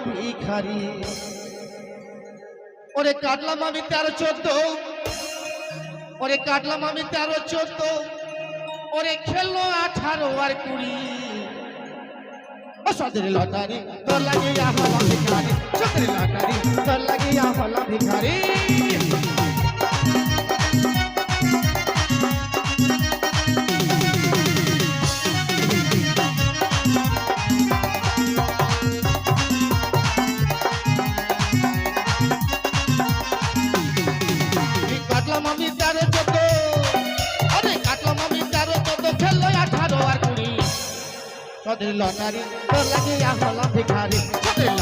ভিখারি ওরে কাটলাম আমি 13-14 ওরে কাটলাম আমি 13-14 ওরে খেললো 18 আর 20 ও সদের লটারি তোর লাগিয়া হলাম ভিখারি সদের লটারি তোর লাগিয়া হলাম ভিখারি কাটলাম আমি 13-14 আরে কাটলাম আমি 13-14 খেললো 18 আর 20 সদের লটারি তোর লাগিয়া হলাম ভিখারি সদের